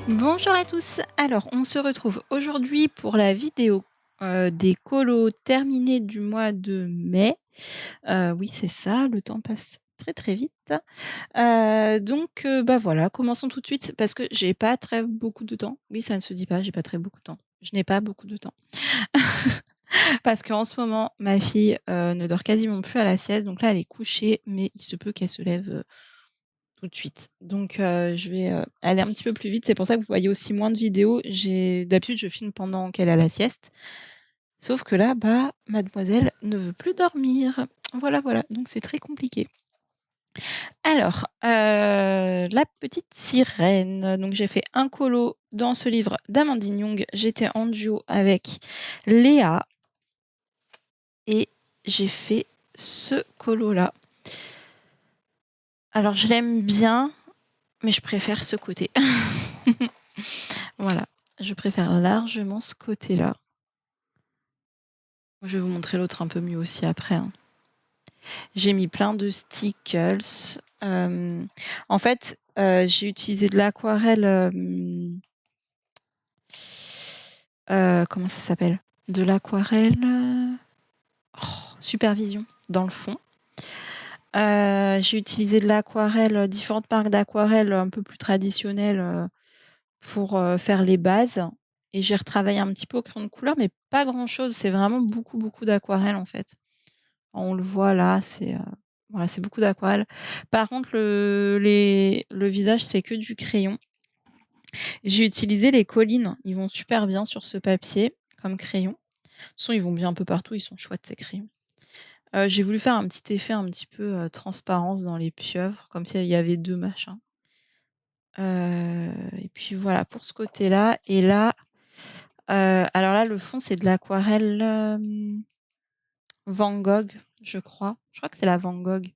Bonjour à tous. Alors, on se retrouve aujourd'hui pour la vidéo, des colos terminés du mois de mai. Oui, c'est ça, le temps passe très, très vite. Bah, voilà, commençons tout de suite parce que j'ai pas très beaucoup de temps. Oui, ça ne se dit pas, j'ai pas très beaucoup de temps. Je n'ai pas beaucoup de temps. Parce qu'en ce moment, ma fille, ne dort quasiment plus à la sieste, donc là, elle est couchée, mais il se peut qu'elle se lève, tout de suite. Donc je vais, aller un petit peu plus vite. C'est pour ça que vous voyez aussi moins de vidéos. D'habitude, je filme pendant qu'elle a la sieste. Sauf que là, bah, mademoiselle ne veut plus dormir. Voilà, voilà, donc c'est très compliqué. Alors, La petite sirène. Donc j'ai fait un colo dans ce livre d'Amandine Young. J'étais en duo avec Léa et j'ai fait ce colo-là. Alors je l'aime bien, mais je préfère ce côté. Voilà, je préfère largement ce côté-là. Je vais vous montrer l'autre un peu mieux aussi après, hein. J'ai mis plein de stickers. En fait, j'ai utilisé de l'aquarelle, comment ça s'appelle? De l'aquarelle, Supervision dans le fond. J'ai utilisé de l'aquarelle, différentes marques d'aquarelle un peu plus traditionnelles, pour, faire les bases et j'ai retravaillé un petit peu au crayon de couleur, mais pas grand-chose. C'est vraiment beaucoup, beaucoup d'aquarelle, en fait. On le voit là, voilà, c'est beaucoup d'aquarelle. Par contre, le visage, c'est que du crayon. J'ai utilisé les collines. Ils vont super bien sur ce papier comme crayon. De toute façon, ils vont bien un peu partout. Ils sont chouettes, ces crayons. J'ai voulu faire un petit effet un petit peu, transparence dans les pieuvres, comme s'il y avait 2 machins. Et puis voilà pour ce côté-là et là, alors là, le fond, c'est de l'aquarelle, Van Gogh, je crois. Je crois que c'est la Van Gogh.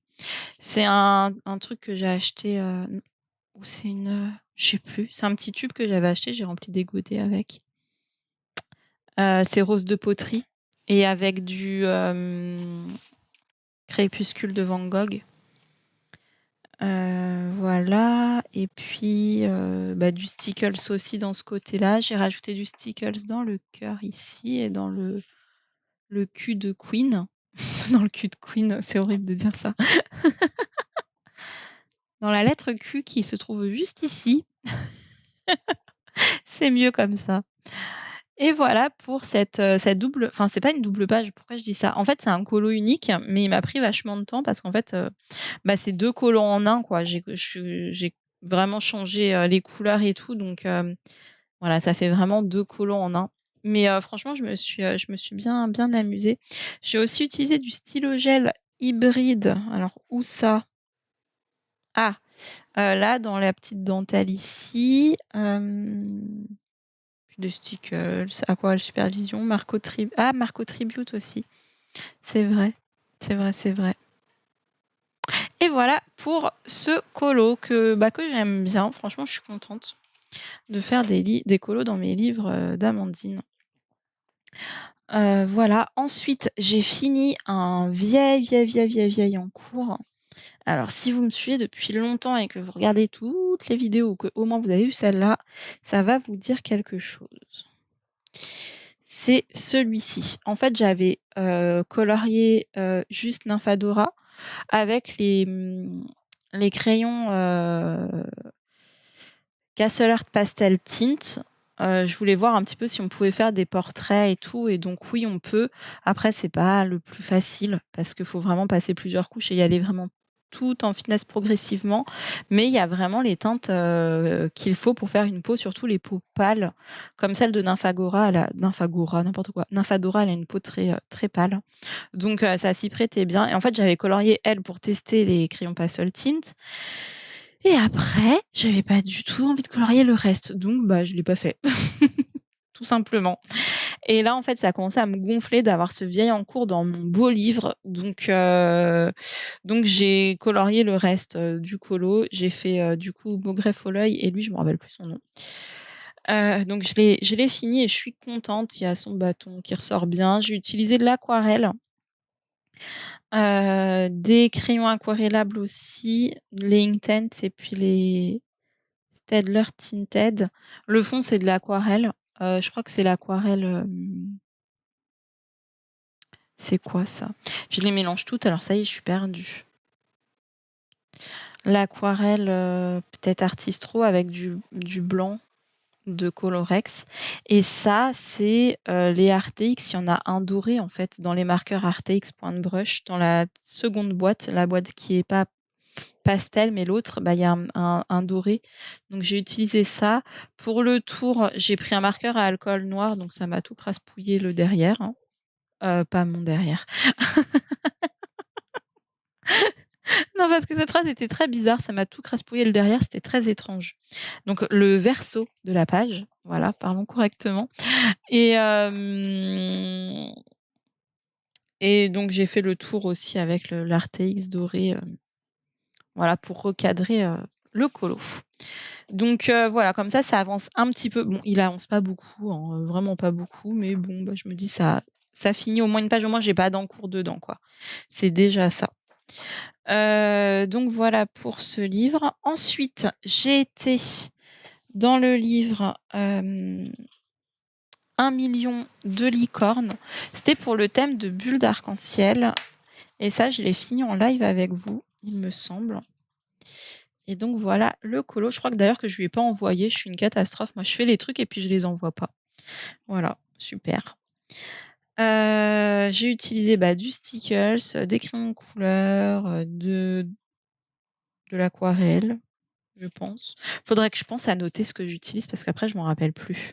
C'est un truc que j'ai acheté, ou c'est je sais plus. C'est un petit tube que j'avais acheté, j'ai rempli des godets avec. C'est rose de poterie et avec du, crépuscule de Van Gogh. Voilà et puis, bah, du stickles aussi dans ce côté-là. J'ai rajouté du stickles dans le cœur ici et dans le cul de Queen. Dans le cul de Queen, c'est horrible de dire ça. Dans la lettre Q qui se trouve juste ici. C'est mieux comme ça. Et voilà pour cette double enfin, c'est pas une double page, pourquoi je dis ça? En fait, c'est un colo unique, mais il m'a pris vachement de temps parce qu'en fait, bah, c'est 2 colos en un, quoi. J'ai vraiment changé, les couleurs et tout, donc voilà, ça fait vraiment 2 colos en un. Mais franchement, je me suis bien bien amusée. J'ai aussi utilisé du stylo gel hybride. Alors où ça? Ah, là, dans la petite dentelle ici, de stickers, aquarelle supervision, Marco Tribute aussi. C'est vrai, c'est vrai, c'est vrai. Et voilà pour ce colo que j'aime bien. Franchement, je suis contente de faire des colos dans mes livres, d'Amandine. Voilà. Ensuite, j'ai fini un vieil en cours. Alors, si vous me suivez depuis longtemps et que vous regardez toutes les vidéos ou qu'au moins vous avez vu celle-là, ça va vous dire quelque chose. C'est celui-ci. En fait, j'avais, colorié, juste Nymphadora avec les crayons, Castle Art Pastel Tint. Je voulais voir un petit peu si on pouvait faire des portraits et tout et donc oui, on peut. Après, c'est pas le plus facile parce qu'il faut vraiment passer plusieurs couches et y aller vraiment tout en finesse progressivement. Mais il y a vraiment les teintes, qu'il faut pour faire une peau, surtout les peaux pâles comme celle de Nymphagora. Nymphagora, n'importe quoi. Nymphadora, elle a une peau très, très pâle. Donc ça s'y prêtait bien et en fait, j'avais colorié elle pour tester les crayons Pastel Tint et après, j'avais pas du tout envie de colorier le reste, donc bah, je l'ai pas fait. Tout simplement. Et là, en fait, ça a commencé à me gonfler d'avoir ce vieil encours dans mon beau livre. Donc j'ai colorié le reste, du colo. J'ai fait, du coup, Maugreffe au l'œil et lui, je me rappelle plus son nom. Donc je l'ai fini et je suis contente. Il y a son bâton qui ressort bien. J'ai utilisé de l'aquarelle, des crayons aquarellables aussi, les Inktense et puis les Staedtler Tinted. Le fond, c'est de l'aquarelle. Je crois que c'est l'aquarelle, c'est quoi ça? Je les mélange toutes, alors ça y est, je suis perdue. L'aquarelle, peut-être Artistro avec du blanc de Colorex. Et ça, c'est les RTX. Il y en a un doré en fait dans les marqueurs RTX Point Brush. Dans la seconde boîte, la boîte qui est pas pastel, mais l'autre, bah, il y a un doré. Donc j'ai utilisé ça. Pour le tour, j'ai pris un marqueur à alcool noir, donc ça m'a tout craspouillé le derrière. Hein. Pas mon derrière. Non, parce que cette phrase était très bizarre, ça m'a tout craspouillé le derrière, c'était très étrange. Donc le verso de la page, voilà, parlons correctement. Et, et donc j'ai fait le tour aussi avec l'RTX doré, voilà, pour recadrer le colo. Donc voilà, comme ça avance un petit peu. Bon, il avance pas beaucoup, hein, vraiment pas beaucoup, mais bon, bah, je me dis ça finit au moins une page, au moins j'ai pas d'encours dedans, quoi. C'est déjà ça. Donc voilà pour ce livre. Ensuite, j'ai été dans le livre 1 million de licornes. C'était pour le thème de bulles d'arc-en-ciel. Et ça, je l'ai fini en live avec vous, il me semble. Et donc voilà le colo. Je crois que d'ailleurs que je lui ai pas envoyé. Je suis une catastrophe. Moi, je fais les trucs et puis je les envoie pas. Voilà, super. J'ai utilisé du stickers, des crayons de couleur, de l'aquarelle, je pense. Faudrait que je pense à noter ce que j'utilise parce qu'après je m'en rappelle plus.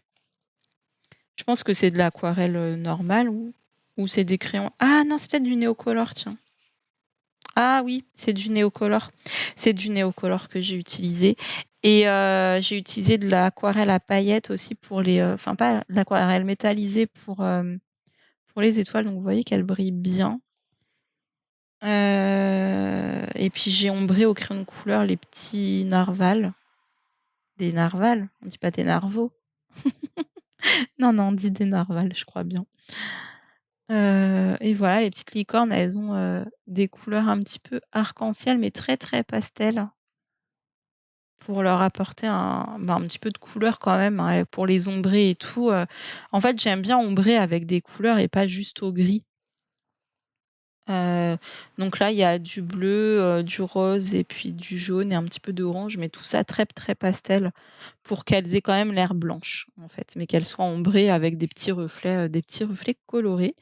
Je pense que c'est de l'aquarelle normale ou c'est des crayons. Ah non, c'est peut-être du néocolor, tiens. Ah oui, c'est du néocolor. C'est du néocolor que j'ai utilisé. Et j'ai utilisé de l'aquarelle à paillettes aussi pour les. Enfin, pas de l'aquarelle métallisée pour les étoiles. Donc vous voyez qu'elle brille bien. Et puis j'ai ombré au crayon de couleur les petits narvals. Des narvals, on dit pas des narvaux. Non, on dit des narvals, je crois bien. Et voilà, les petites licornes, elles ont des couleurs un petit peu arc-en-ciel, mais très très pastel, pour leur apporter un petit peu de couleur quand même, hein, pour les ombrer et tout. En fait, j'aime bien ombrer avec des couleurs et pas juste au gris. Donc là, il y a du bleu, du rose et puis du jaune et un petit peu d'orange, mais tout ça très, très pastel pour qu'elles aient quand même l'air blanches, en fait, mais qu'elles soient ombrées avec des petits reflets colorés.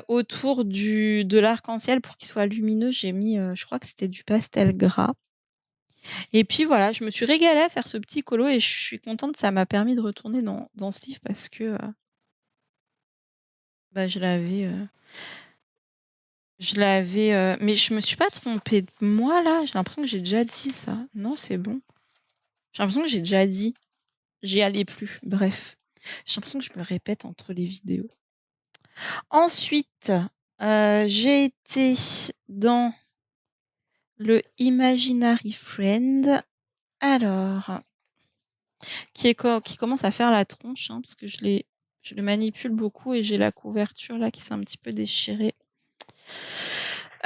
Autour de l'arc-en-ciel pour qu'il soit lumineux, j'ai mis, je crois que c'était du pastel gras. Et puis voilà, je me suis régalée à faire ce petit colo et je suis contente, ça m'a permis de retourner dans ce livre parce que, je l'avais, mais je me suis pas trompée de moi là? J'ai l'impression que j'ai déjà dit ça. Non, c'est bon. J'ai l'impression que j'ai déjà dit. J'y allais plus. Bref. J'ai l'impression que je me répète entre les vidéos. Ensuite, j'ai été dans le Imaginary Friend. Alors, qui commence à faire la tronche, hein, parce que je le manipule beaucoup et j'ai la couverture là qui s'est un petit peu déchirée.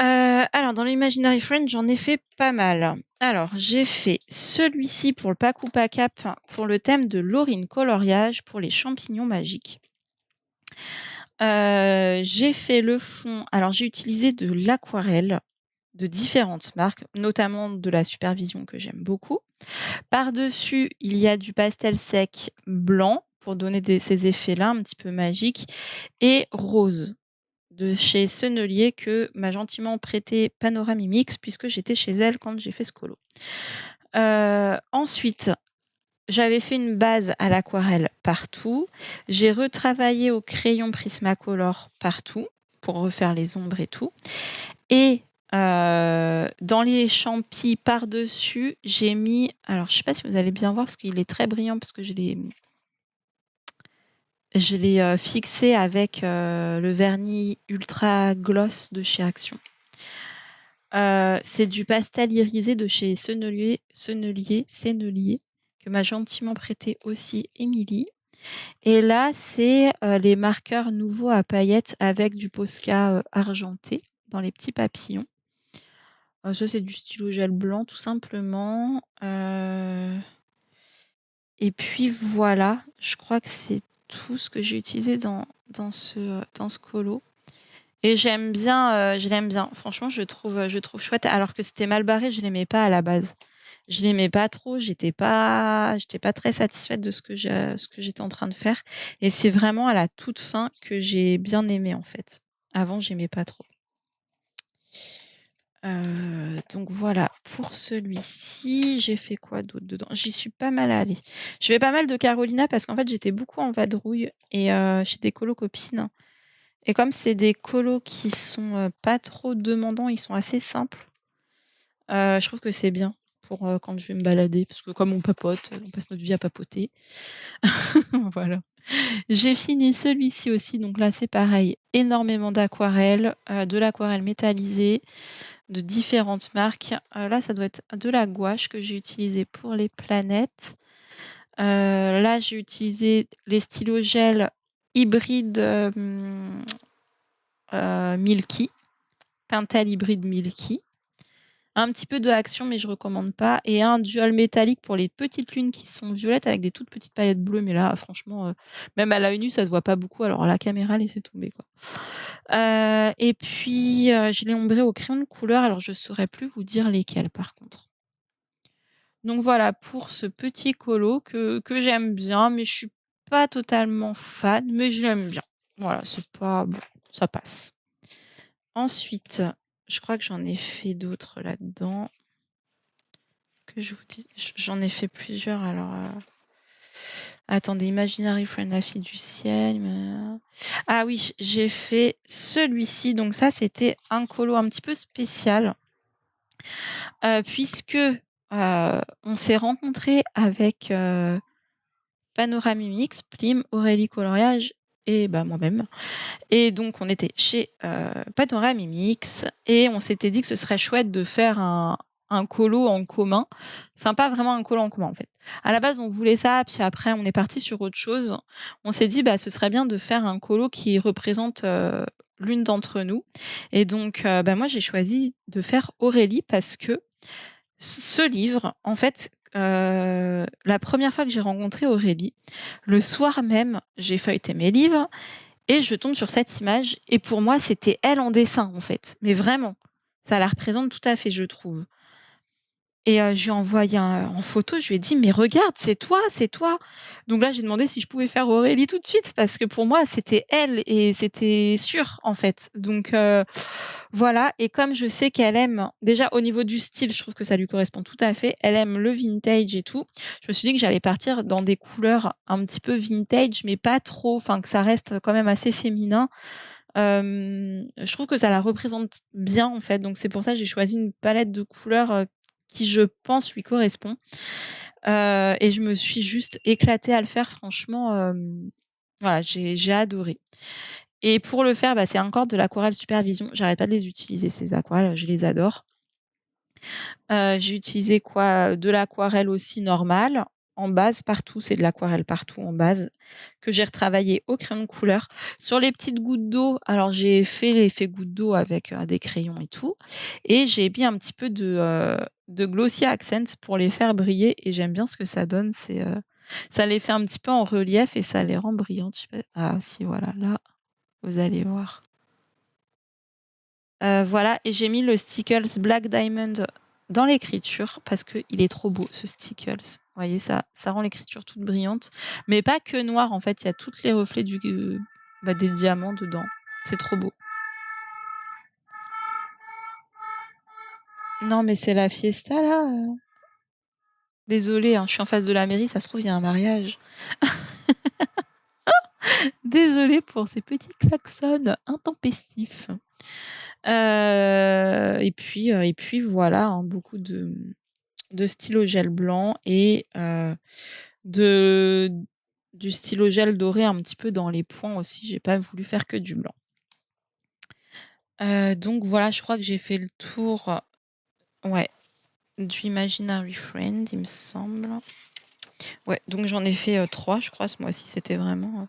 Alors, dans l'Imaginary Friend, j'en ai fait pas mal. Alors, j'ai fait celui-ci pour le pack ou pack up pour le thème de l'Aurine coloriage pour les champignons magiques. J'ai fait le fond. Alors, j'ai utilisé de l'aquarelle de différentes marques, notamment de la Supervision que j'aime beaucoup. Par-dessus, il y a du pastel sec blanc pour donner ces effets-là un petit peu magiques et rose de chez Sennelier que m'a gentiment prêté Panoramimix puisque j'étais chez elle quand j'ai fait ce colo. Ensuite, j'avais fait une base à l'aquarelle partout. J'ai retravaillé au crayon Prismacolor partout pour refaire les ombres et tout. Et dans les champis par-dessus, j'ai mis... Alors, je ne sais pas si vous allez bien voir parce qu'il est très brillant parce que je l'ai Je l'ai fixé avec le vernis Ultra Gloss de chez Action. C'est du pastel irisé de chez Sennelier, que m'a gentiment prêté aussi Émilie. Et là, c'est les marqueurs nouveaux à paillettes avec du Posca argenté dans les petits papillons. Ça, c'est du stylo gel blanc, tout simplement. Et puis voilà, je crois que c'est tout ce que j'ai utilisé dans ce colo. Et j'aime bien, je l'aime bien. Franchement, je trouve chouette. Alors que c'était mal barré, je l'aimais pas à la base. Je l'aimais pas trop, j'étais pas très satisfaite de ce que j'étais en train de faire. Et c'est vraiment à la toute fin que j'ai bien aimé en fait. Avant, j'aimais pas trop. Donc voilà, pour celui-ci, j'ai fait quoi d'autre dedans? J'y suis pas mal allée. Je fais pas mal de Carolina parce qu'en fait, j'étais beaucoup en vadrouille et chez des copines. Et comme c'est des colos qui sont pas trop demandants, ils sont assez simples. Je trouve que c'est bien pour quand je vais me balader, parce que comme on papote, on passe notre vie à papoter. Voilà. J'ai fini celui-ci aussi, donc là c'est pareil, énormément d'aquarelle, de l'aquarelle métallisée, de différentes marques. Là ça doit être de la gouache que j'ai utilisé pour les planètes. Là j'ai utilisé les stylos gel hybride Milky, Pentel hybride Milky. Un petit peu de Action, mais je recommande pas. Et un dual métallique pour les petites lunes qui sont violettes avec des toutes petites paillettes bleues. Mais là, franchement, même à l'œil nu, ça se voit pas beaucoup. Alors la caméra, laissez tomber, quoi. Et puis, je l'ai ombré au crayon de couleur. Alors, je saurais plus vous dire lesquels, par contre. Donc voilà, pour ce petit colo que j'aime bien, mais je suis pas totalement fan, mais je l'aime bien. Voilà, c'est pas bon, ça passe. Ensuite, je crois que j'en ai fait d'autres là-dedans. Que je vous dis, j'en ai fait plusieurs. Alors, attendez, Imaginary Friend, la fille du ciel. Ah oui, j'ai fait celui-ci. Donc ça, c'était un colo un petit peu spécial, puisque on s'est rencontrés avec Panoramimix, Plim, Aurélie Coloriage et bah, moi-même. Et donc, on était chez Panoramimix et on s'était dit que ce serait chouette de faire un colo en commun. Enfin, pas vraiment un colo en commun, en fait. À la base, on voulait ça, puis après, on est parti sur autre chose. On s'est dit, bah, ce serait bien de faire un colo qui représente l'une d'entre nous. Et donc, bah, moi, j'ai choisi de faire Aurélie parce que ce livre, en fait, la première fois que j'ai rencontré Aurélie, le soir même, j'ai feuilleté mes livres et je tombe sur cette image. Et pour moi, c'était elle en dessin, en fait. Mais vraiment, ça la représente tout à fait, je trouve. Et je lui ai envoyé en photo, je lui ai dit, mais regarde, c'est toi, c'est toi. Donc là, j'ai demandé si je pouvais faire Aurélie tout de suite, parce que pour moi, c'était elle et c'était sûr, en fait. Donc voilà, et comme je sais qu'elle aime, déjà au niveau du style, je trouve que ça lui correspond tout à fait, elle aime le vintage et tout, je me suis dit que j'allais partir dans des couleurs un petit peu vintage, mais pas trop, enfin que ça reste quand même assez féminin. Je trouve que ça la représente bien en fait, donc c'est pour ça que j'ai choisi une palette de couleurs qui je pense lui correspond. Et je me suis juste éclatée à le faire, franchement, voilà, j'ai adoré. Et pour le faire, bah, c'est encore de l'aquarelle Supervision. J'arrête pas de les utiliser, ces aquarelles, je les adore. J'ai utilisé quoi? De l'aquarelle aussi normale, en base partout, c'est de l'aquarelle partout en base, que j'ai retravaillé au crayon de couleur. Sur les petites gouttes d'eau, alors j'ai fait l'effet goutte d'eau avec des crayons et tout. Et j'ai mis un petit peu de Glossy Accents pour les faire briller. Et j'aime bien ce que ça donne. Ça les fait un petit peu en relief et ça les rend brillantes. Je sais pas- Ah si, voilà, là, vous allez voir. Voilà, et j'ai mis le Stickles Black Diamond dans l'écriture parce qu'il est trop beau ce Stickles. Vous voyez, ça rend l'écriture toute brillante. Mais pas que noir, en fait, il y a tous les reflets des diamants dedans. C'est trop beau. Non, mais c'est la fiesta là. Désolée, hein, je suis en face de la mairie, ça se trouve, il y a un mariage. Désolée pour ces petits klaxons intempestifs. Et puis voilà, hein, beaucoup de stylo gel blanc et de du stylo gel doré un petit peu dans les points aussi. J'ai pas voulu faire que du blanc. Donc voilà, je crois que j'ai fait le tour, ouais, du Imaginary Friend, il me semble. Ouais, donc j'en ai fait 3, je crois, ce mois-ci. C'était vraiment.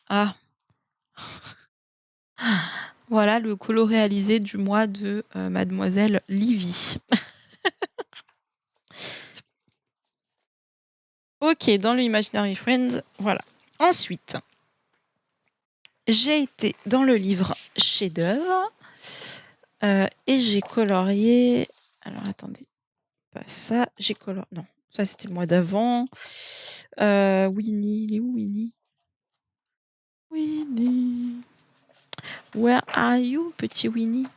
Ah, voilà le colo réalisé du mois de Mademoiselle Livy. Ok, dans le Imaginary Friends, voilà. Ensuite, j'ai été dans le livre chef-d'œuvre et j'ai colorié. Alors attendez, pas ça. J'ai colorié. Non, ça c'était le mois d'avant. Winnie, il est où Winnie? Winnie. Where are you, petit Winnie?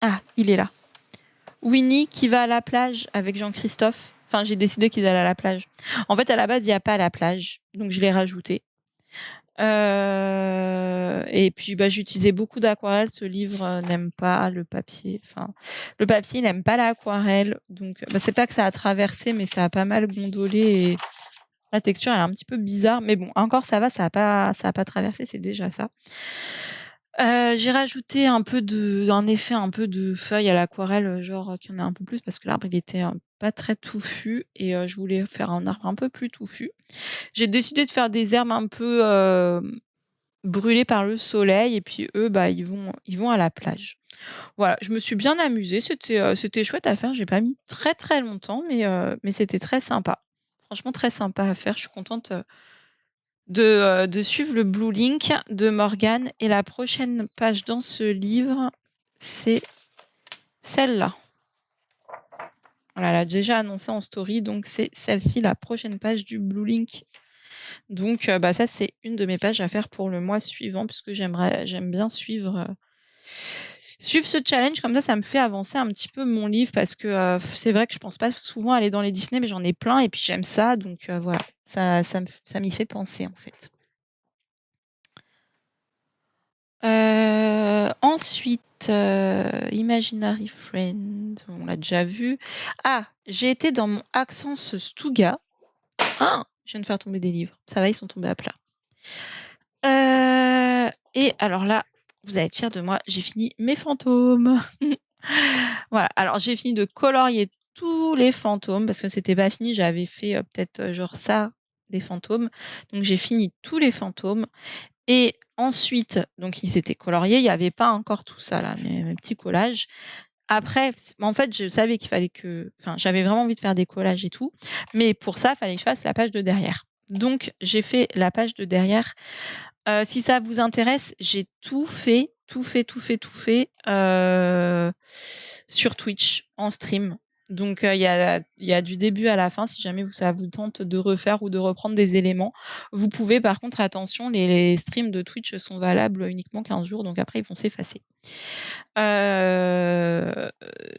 Ah, il est là. Winnie qui va à la plage avec Jean-Christophe. Enfin, j'ai décidé qu'ils allaient à la plage. En fait, à la base, il n'y a pas la plage, donc je l'ai rajouté. Et puis, j'ai utilisé beaucoup d'aquarelle. Ce livre n'aime pas le papier. Enfin, le papier n'aime pas l'aquarelle. Donc, c'est pas que ça a traversé, mais ça a pas mal gondolé et la texture elle est un petit peu bizarre. Mais bon, encore ça va, ça a pas traversé, c'est déjà ça. J'ai rajouté un effet un peu de feuilles à l'aquarelle, genre qu'il y en a un peu plus parce que l'arbre il était pas très touffu et je voulais faire un arbre un peu plus touffu. J'ai décidé de faire des herbes un peu brûlées par le soleil et puis eux ils vont à la plage. Voilà, je me suis bien amusée, c'était chouette à faire, j'ai pas mis très très longtemps mais c'était très sympa. Franchement très sympa à faire, je suis contente de suivre le Blue Link de Morgane et la prochaine page dans ce livre, c'est celle-là. Voilà, elle a déjà annoncé en story, donc c'est celle-ci, la prochaine page du Blue Link. Donc ça, c'est une de mes pages à faire pour le mois suivant, puisque j'aime bien suivre ce challenge. Comme ça me fait avancer un petit peu mon livre, parce que c'est vrai que je pense pas souvent aller dans les Disney, mais j'en ai plein, et puis j'aime ça, donc voilà, ça m'y fait penser, en fait. Ensuite, Imaginary Friend, on l'a déjà vu. Ah, j'ai été dans mon Accence Stuga. Ah, je viens de faire tomber des livres. Ça va, ils sont tombés à plat. Et alors là, vous allez être fiers de moi, j'ai fini mes fantômes. Voilà, alors j'ai fini de colorier tous les fantômes parce que c'était pas fini. J'avais fait peut-être genre ça, des fantômes. Donc j'ai fini tous les fantômes. Et ensuite, donc ils étaient coloriés, il n'y avait pas encore tout ça là, mes petits collages. Après, en fait, je savais qu'il fallait j'avais vraiment envie de faire des collages et tout, mais pour ça, il fallait que je fasse la page de derrière. Donc, j'ai fait la page de derrière. Si ça vous intéresse, j'ai tout fait sur Twitch en stream. Donc il y a du début à la fin. Si jamais ça vous tente de refaire ou de reprendre des éléments, vous pouvez. Par contre, attention, les streams de Twitch sont valables uniquement 15 jours, donc après ils vont s'effacer.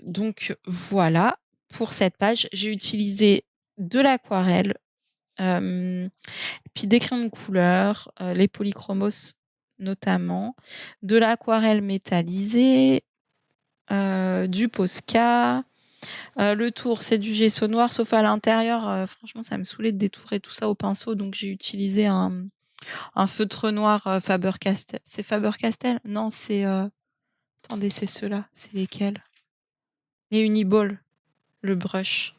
Donc voilà pour cette page. J'ai utilisé de l'aquarelle, puis des crayons de couleur, les polychromos notamment, de l'aquarelle métallisée, du Posca. Le tour, c'est du gesso noir, sauf à l'intérieur. Franchement, ça me saoulait de détourer tout ça au pinceau, donc j'ai utilisé un feutre noir Faber-Castell. C'est Faber-Castell? Non, c'est... Attendez, c'est ceux-là. C'est lesquels? Les Uniball, le brush.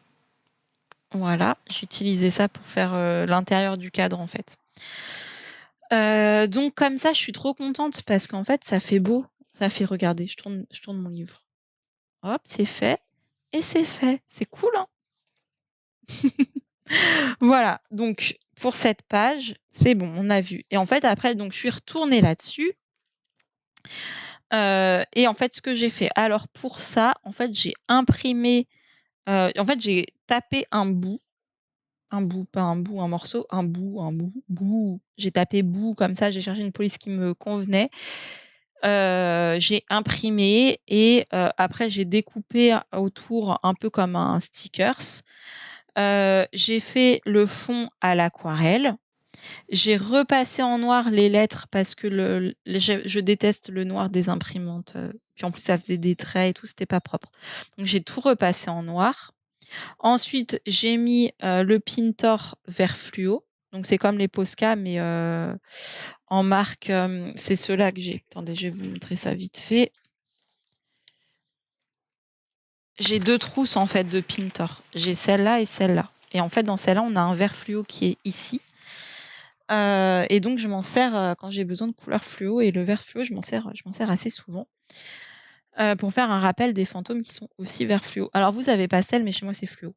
Voilà, j'ai utilisé ça pour faire l'intérieur du cadre, en fait. Donc comme ça, je suis trop contente parce qu'en fait, ça fait beau. Ça fait, regardez, je tourne mon livre. Hop, c'est fait. Et c'est fait. C'est cool, hein? Voilà, donc pour cette page, c'est bon, on a vu. Et en fait, après, donc je suis retournée là-dessus. Et en fait, ce que j'ai fait, alors pour ça, en fait, j'ai imprimé, en fait, j'ai tapé un bout, pas un bout, un morceau, un bout. J'ai tapé bout comme ça, j'ai cherché une police qui me convenait. J'ai imprimé et après j'ai découpé autour un peu comme un stickers. J'ai fait le fond à l'aquarelle. J'ai repassé en noir les lettres parce que je déteste le noir des imprimantes. Puis en plus, ça faisait des traits et tout, c'était pas propre. Donc j'ai tout repassé en noir. Ensuite, j'ai mis le Pintor vert fluo. Donc c'est comme les Posca, mais en marque, c'est ceux-là que j'ai. Attendez, je vais vous montrer ça vite fait. J'ai 2 trousses en fait de Pintor. J'ai celle-là et celle-là. Et en fait, dans celle-là, on a un vert fluo qui est ici. Et donc je m'en sers quand j'ai besoin de couleur fluo, et le vert fluo, je m'en sers assez souvent pour faire un rappel des fantômes qui sont aussi vert fluo. Alors vous avez pastel, mais chez moi c'est fluo.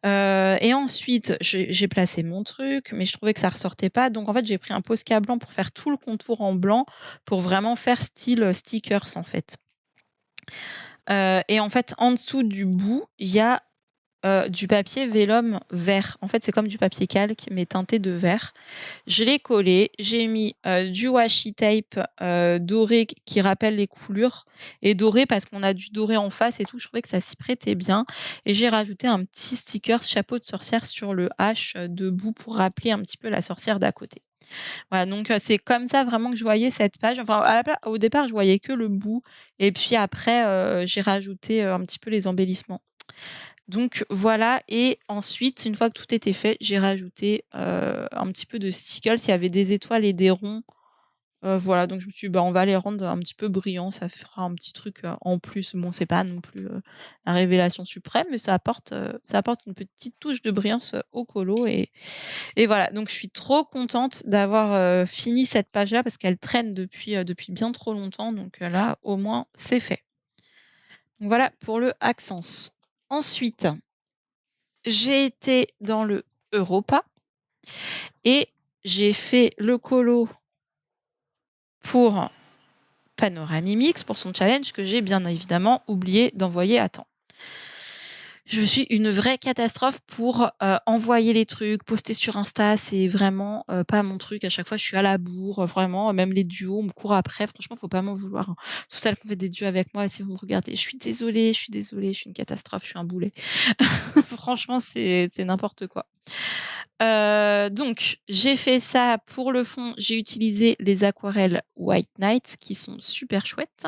Et ensuite, j'ai placé mon truc, mais je trouvais que ça ressortait pas. Donc en fait, j'ai pris un Posca blanc pour faire tout le contour en blanc, pour vraiment faire style stickers en fait. Et en fait, en dessous du bout, il y a du papier vélum vert. En fait, c'est comme du papier calque, mais teinté de vert. Je l'ai collé, j'ai mis du washi tape doré qui rappelle les couleurs, et doré parce qu'on a du doré en face et tout. Je trouvais que ça s'y prêtait bien, et j'ai rajouté un petit sticker chapeau de sorcière sur le H debout pour rappeler un petit peu la sorcière d'à côté. Voilà, donc c'est comme ça vraiment que je voyais cette page. Enfin, au départ, je voyais que le bout, et puis après, j'ai rajouté un petit peu les embellissements. Donc voilà, et ensuite, une fois que tout était fait, j'ai rajouté un petit peu de stickles. Il y avait des étoiles et des ronds. Voilà, donc je me suis dit: «Bah, on va les rendre un petit peu brillants, ça fera un petit truc en plus». Bon, c'est pas non plus la révélation suprême, mais ça apporte une petite touche de brillance au colo, et voilà. Donc je suis trop contente d'avoir fini cette page-là, parce qu'elle traîne depuis bien trop longtemps. Donc là, au moins, c'est fait. Donc voilà pour le Accents. Ensuite, j'ai été dans le Europa et j'ai fait le colo pour Panoramimix, pour son challenge, que j'ai bien évidemment oublié d'envoyer à temps. Je suis une vraie catastrophe pour envoyer les trucs, poster sur Insta. C'est vraiment pas mon truc. À chaque fois, je suis à la bourre, vraiment. Même les duos, on me court après. Franchement, faut pas m'en vouloir, hein. Toutes celles qui ont fait des duos avec moi, si vous me regardez, je suis désolée, je suis une catastrophe, je suis un boulet. Franchement, c'est n'importe quoi. Donc j'ai fait ça. Pour le fond, j'ai utilisé les aquarelles White Knight qui sont super chouettes.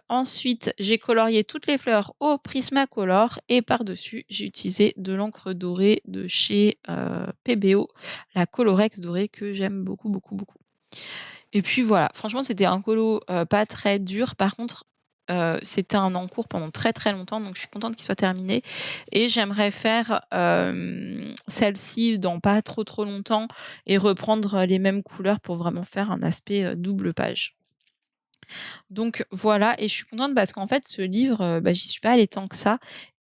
Ensuite, j'ai colorié toutes les fleurs au Prismacolor, et par-dessus, j'ai utilisé de l'encre dorée de chez PBO, la Colorex dorée, que j'aime beaucoup, beaucoup, beaucoup. Et puis voilà, franchement, c'était un colo pas très dur. Par contre, c'était un en cours pendant très, très longtemps, donc je suis contente qu'il soit terminé, et j'aimerais faire celle-ci dans pas trop, trop longtemps, et reprendre les mêmes couleurs pour vraiment faire un aspect double page. Donc voilà, et je suis contente parce qu'en fait, ce livre, j'y suis pas allée tant que ça,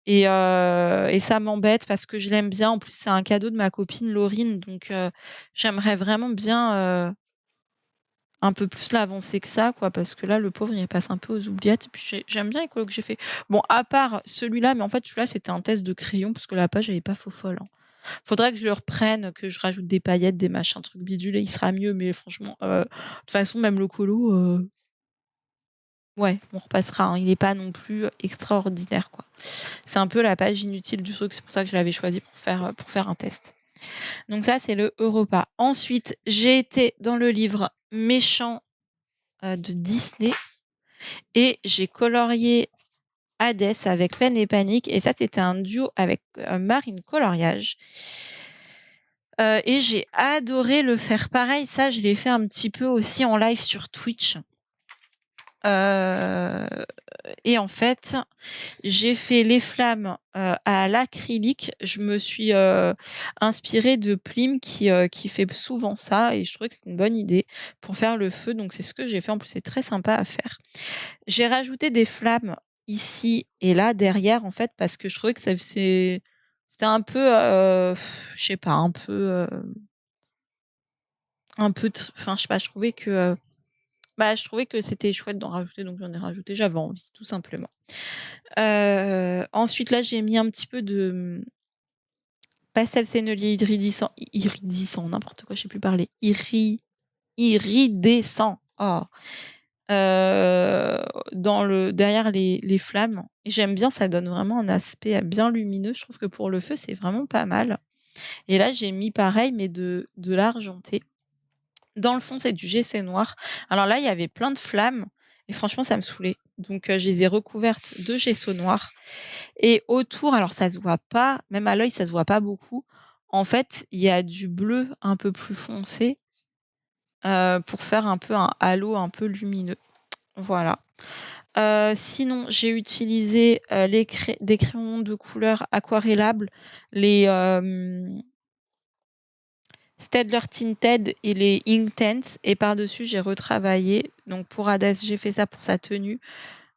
et ça m'embête parce que je l'aime bien. En plus, c'est un cadeau de ma copine Laurine, donc j'aimerais vraiment bien un peu plus l'avancer que ça, quoi, parce que là, le pauvre, il passe un peu aux oubliettes. Et puis j'aime bien les colos que j'ai fait. Bon, à part celui-là, mais en fait, celui-là, c'était un test de crayon parce que la page, elle est pas fofolle, hein. Faudrait que je le reprenne, que je rajoute des paillettes, des machins, trucs bidules, et il sera mieux. Mais franchement, de toute façon, même le colo, ouais, on repassera, hein. Il est pas non plus extraordinaire, quoi. C'est un peu la page inutile du truc. C'est pour ça que je l'avais choisi pour faire un test. Donc ça, c'est le Europa. Ensuite, j'ai été dans le livre Méchant de Disney, et j'ai colorié Hades avec Peine et Panique, et ça, c'était un duo avec Marine Coloriage. Et j'ai adoré le faire pareil. Ça, je l'ai fait un petit peu aussi en live sur Twitch. Et en fait, j'ai fait les flammes à l'acrylique. Je me suis inspirée de Plim qui fait souvent ça, et je trouvais que c'est une bonne idée pour faire le feu. Donc c'est ce que j'ai fait. En plus, c'est très sympa à faire. J'ai rajouté des flammes ici et là derrière, en fait, parce que je trouvais que c'était un peu, je sais pas, enfin, je sais pas, je trouvais que c'était chouette d'en rajouter, donc j'en ai rajouté. J'avais envie, tout simplement. Ensuite, là, j'ai mis un petit peu de pastel sennelier iridescent, n'importe quoi, je sais plus parler. Iridescent. Oh. Derrière les flammes. Et j'aime bien, ça donne vraiment un aspect bien lumineux. Je trouve que pour le feu, c'est vraiment pas mal. Et là, j'ai mis pareil, mais de l'argenté. Dans le fond, c'est du GC noir. Alors là, il y avait plein de flammes, et franchement, ça me saoulait. Donc, je les ai recouvertes de gesso noir. Et autour, alors ça se voit pas, même à l'œil, ça se voit pas beaucoup. en fait, il y a du bleu un peu plus foncé, pour faire un peu un halo un peu lumineux. Voilà. Sinon, j'ai utilisé, des crayons de couleur aquarellables, les, Staedtler Tinted et les Inktense, et par-dessus, j'ai retravaillé. Donc pour Hades, j'ai fait ça pour sa tenue.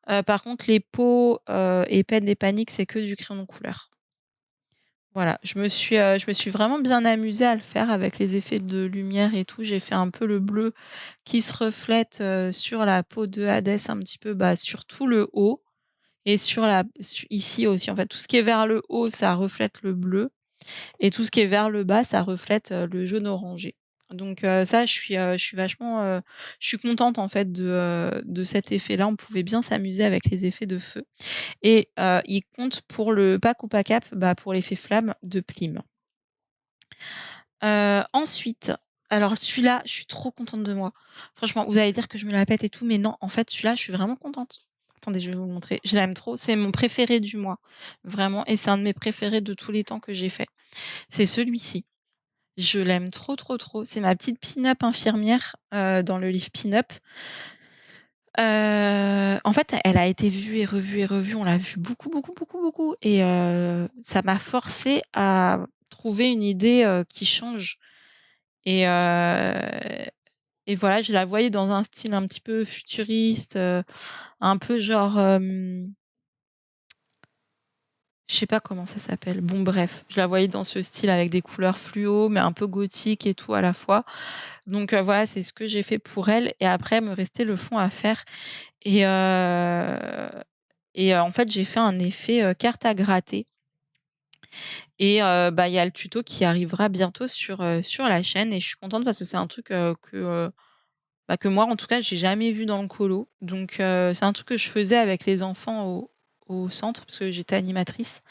Par contre, les peaux, et Pen et Panic, c'est que du crayon de couleur. Voilà, je me suis vraiment bien amusée à le faire avec les effets de lumière et tout. J'ai fait un peu le bleu qui se reflète, sur la peau de Hades un petit peu, bah, sur tout le haut et ici aussi. En fait, tout ce qui est vers le haut, ça reflète le bleu, et tout ce qui est vers le bas, ça reflète, le jaune orangé. Donc ça, je suis vachement, je suis contente en fait de cet effet-là. On pouvait bien s'amuser avec les effets de feu, et il compte pour le pack ou pack up, bah, pour l'effet flamme de Plim. Ensuite, alors celui-là, je suis trop contente de moi. Franchement, vous allez dire que je me la pète et tout, mais non, en fait, celui-là, je suis vraiment contente. Attendez, je vais vous le montrer. Je l'aime trop, c'est mon préféré du mois, vraiment, et c'est un de mes préférés de tous les temps que j'ai fait. C'est celui-ci. Je l'aime trop, trop, trop. C'est ma petite pin-up infirmière, dans le livre Pin-up. En fait, elle a été vue et revue et revue. On l'a vue beaucoup, beaucoup, beaucoup, beaucoup, et ça m'a forcée à trouver une idée, qui change, et voilà, je la voyais dans un style un petit peu futuriste, un peu genre, je sais pas comment ça s'appelle. Bon bref, je la voyais dans ce style avec des couleurs fluo, mais un peu gothique et tout à la fois. Donc voilà, c'est ce que j'ai fait pour elle, et après, il me restait le fond à faire, et en fait, j'ai fait un effet, carte à gratter, et bah, il y a le tuto qui arrivera bientôt sur la chaîne, et je suis contente parce que c'est un truc, bah, que moi, en tout cas, j'ai jamais vu dans le colo. Donc c'est un truc que je faisais avec les enfants au centre parce que j'étais animatrice,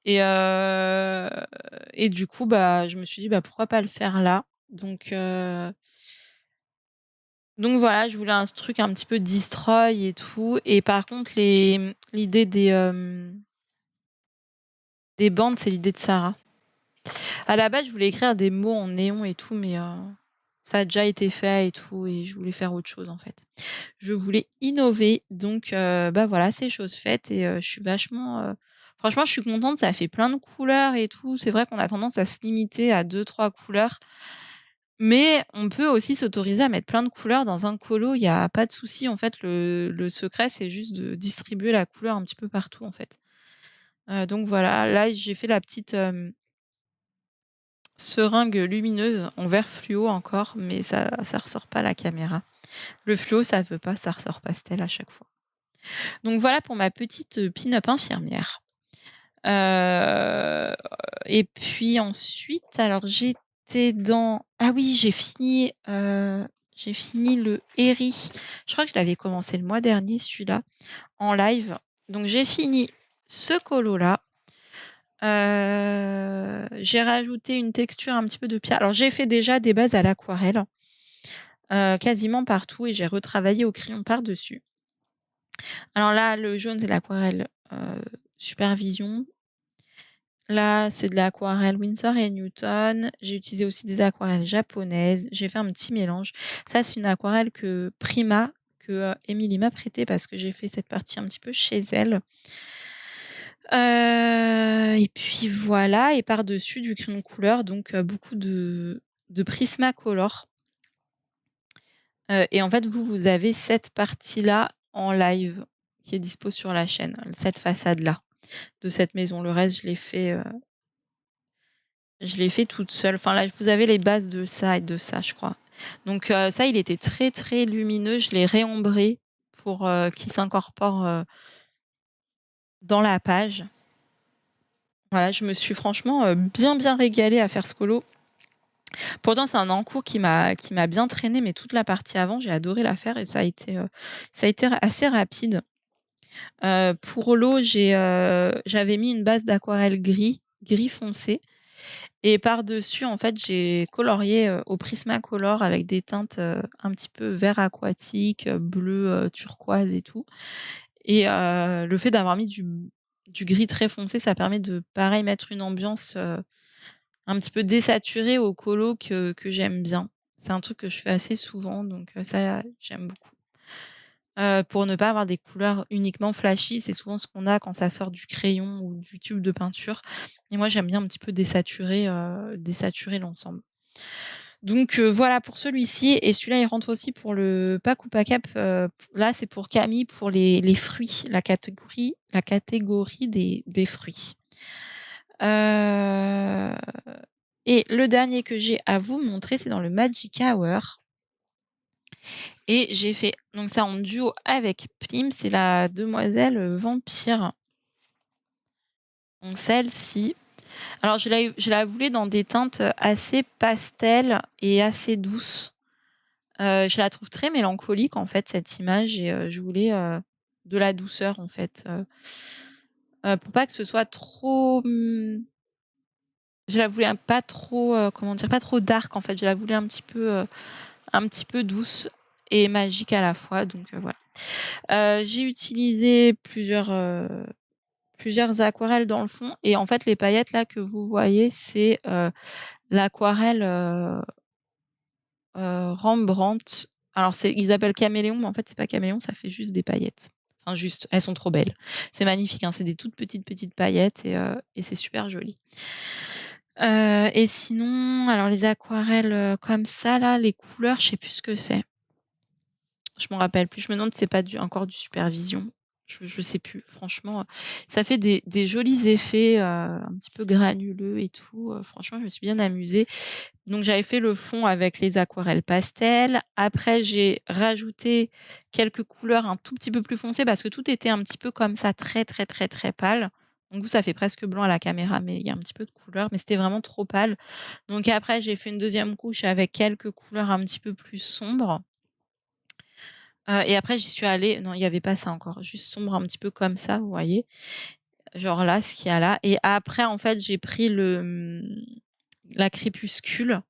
et du coup, bah, je me suis dit: «Bah, pourquoi pas le faire là?» Donc voilà, je voulais un truc un petit peu destroy et tout, et par contre l'idée des bandes, c'est l'idée de Sarah. À la base, je voulais écrire des mots en néon et tout, mais ça a déjà été fait et tout, et je voulais faire autre chose, en fait. Je voulais innover, donc bah, voilà, c'est chose faite, et je suis vachement, franchement, je suis contente, ça fait plein de couleurs et tout. C'est vrai qu'on a tendance à se limiter à 2-3 couleurs, mais on peut aussi s'autoriser à mettre plein de couleurs dans un colo, il y a pas de souci. En fait, le secret, c'est juste de distribuer la couleur un petit peu partout, en fait. Donc voilà, là, j'ai fait la petite, seringue lumineuse en vert fluo encore, mais ça ressort pas à la caméra. Le fluo, ça veut pas, ça ressort pastel à chaque fois. Donc voilà pour ma petite, pin-up infirmière. Heu et puis ensuite, alors j'étais dans, ah oui, j'ai fini le Eri. Je crois que je l'avais commencé le mois dernier, celui-là, en live. Donc j'ai fini ce colo-là. J'ai rajouté une texture un petit peu de pierre. Alors j'ai fait déjà des bases à l'aquarelle, quasiment partout, et j'ai retravaillé au crayon par-dessus. Alors là, le jaune, c'est l'aquarelle, Supervision. Là, c'est de l'aquarelle Winsor& Newton. J'ai utilisé aussi des aquarelles japonaises. J'ai fait un petit mélange. Ça, c'est une aquarelle que Prima, que, Émilie m'a prêtée parce que j'ai fait cette partie un petit peu chez elle. Et puis voilà, et par-dessus du crayon de couleur, donc beaucoup de Prismacolor. Et en fait, vous avez cette partie-là en live qui est dispo sur la chaîne, cette façade-là de cette maison. Le reste, je l'ai fait toute seule. Enfin là, vous avez les bases de ça et de ça, je crois. Donc ça, il était très, très lumineux. Je l'ai réombré pour, qu'il s'incorpore, dans la page. Voilà, je me suis franchement, bien, bien régalée à faire ce colo. Pourtant, c'est un en-cours qui m'a bien traîné, mais toute la partie avant, j'ai adoré la faire, et ça a été assez rapide. Pour l'eau, j'avais mis une base d'aquarelle gris foncé, et par-dessus, en fait, j'ai colorié, au Prismacolor avec des teintes, un petit peu vert aquatique, bleu, turquoise et tout, et le fait d'avoir mis du gris très foncé, ça permet de, pareil, mettre une ambiance, un petit peu désaturé aux colos que j'aime bien. C'est un truc que je fais assez souvent, donc ça, j'aime beaucoup. Pour ne pas avoir des couleurs uniquement flashy, c'est souvent ce qu'on a quand ça sort du crayon ou du tube de peinture et moi j'aime bien un petit peu désaturer l'ensemble. Donc voilà pour celui-ci et celui-là, il rentre aussi pour le pack ou pack up, là, c'est pour Camille pour les fruits, la catégorie des fruits. Heu et le dernier que j'ai à vous montrer, c'est dans le Magic Hour et j'ai fait donc ça en duo avec Plim, c'est la demoiselle, vampire. Donc celle-ci, alors je la voulais dans des teintes, assez pastel et assez douces. Je la trouve très mélancolique en fait cette image et je voulais, de la douceur en fait, pour pas que ce soit trop, je la voulais pas trop, comment dire? Pas trop dark en fait, je la voulais un petit peu douce et magique à la fois donc voilà. J'ai utilisé plusieurs aquarelles dans le fond et en fait les paillettes là que vous voyez c'est, l'aquarelle, Rembrandt. Alors ils appellent caméléon, mais en fait c'est pas caméléon, ça fait juste des paillettes. Enfin juste, elles sont trop belles. C'est magnifique, hein, c'est des toutes petites paillettes et c'est super joli. Et sinon, alors les aquarelles, comme ça là, les couleurs, je sais plus ce que c'est. Je m'en rappelle plus. Je me demande si c'est pas encore du Supervision. Je sais plus. Franchement, ça fait des jolis effets, un petit peu granuleux et tout, franchement, je me suis bien amusée. Donc j'avais fait le fond avec les aquarelles pastel. Après, j'ai rajouté quelques couleurs un tout petit peu plus foncées parce que tout était un petit peu comme ça, très, très, très, très pâle. Donc vous, ça fait presque blanc à la caméra, mais il y a un petit peu de couleur, mais c'était vraiment trop pâle. Donc après, j'ai fait une deuxième couche avec quelques couleurs un petit peu plus sombres. Et après j'y suis allée non, il y avait pas ça encore, juste sombre un petit peu comme ça, vous voyez? Genre là, ce qu'il y a là et après en fait, j'ai pris la crépuscule.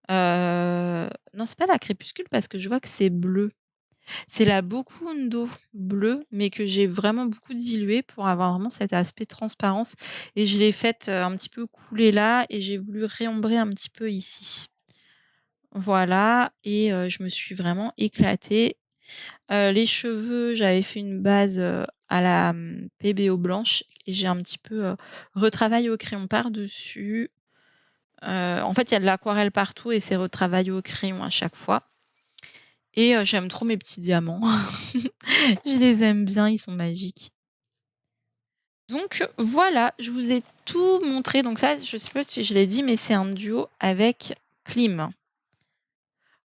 Non, c'est pas la crépuscule parce que je vois que c'est bleu. C'est la Bokundo bleue, mais que j'ai vraiment beaucoup diluée pour avoir vraiment cet aspect transparence et je l'ai faite, un petit peu couler là et j'ai voulu réombrer un petit peu ici. Voilà et je me suis vraiment éclatée. Les cheveux, j'avais fait une base, à la, PBO blanche et j'ai un petit peu, retravaillé au crayon par-dessus. En fait, il y a de l'aquarelle partout et c'est retravaillé au crayon à chaque fois et j'aime trop mes petits diamants. Je les aime bien, ils sont magiques. Donc voilà, je vous ai tout montré. Donc ça, je sais pas si je l'ai dit, mais c'est un duo avec Plim.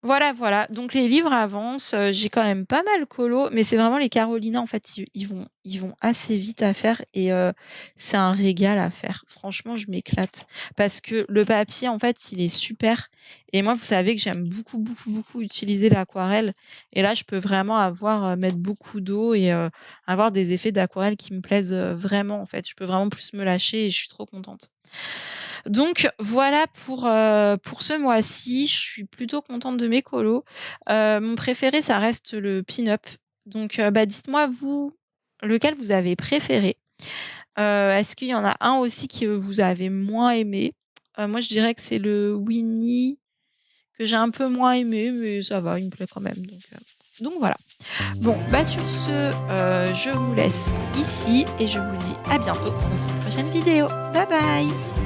Voilà, voilà. Donc les livres avancent, j'ai quand même pas mal colo, mais c'est vraiment les Carolina, en fait, ils vont assez vite à faire et c'est un régal à faire. Franchement, je m'éclate parce que le papier, en fait, il est super et moi, vous savez que j'aime beaucoup, beaucoup, beaucoup utiliser l'aquarelle et là, je peux vraiment mettre beaucoup d'eau et avoir des effets d'aquarelle qui me plaisent, vraiment, en fait. Je peux vraiment plus me lâcher et je suis trop contente. Donc voilà pour ce mois-ci. Je suis plutôt contente de mes colos. Mon préféré, ça reste le pin-up. Donc bah, dites-moi vous, lequel vous avez préféré? Est-ce qu'il y en a un aussi que vous avez moins aimé? Moi, je dirais que c'est le Winnie que j'ai un peu moins aimé, mais ça va, il me plaît quand même donc voilà. Bon, bah, sur ce, je vous laisse ici et je vous dis à bientôt dans une prochaine vidéo. Bye bye!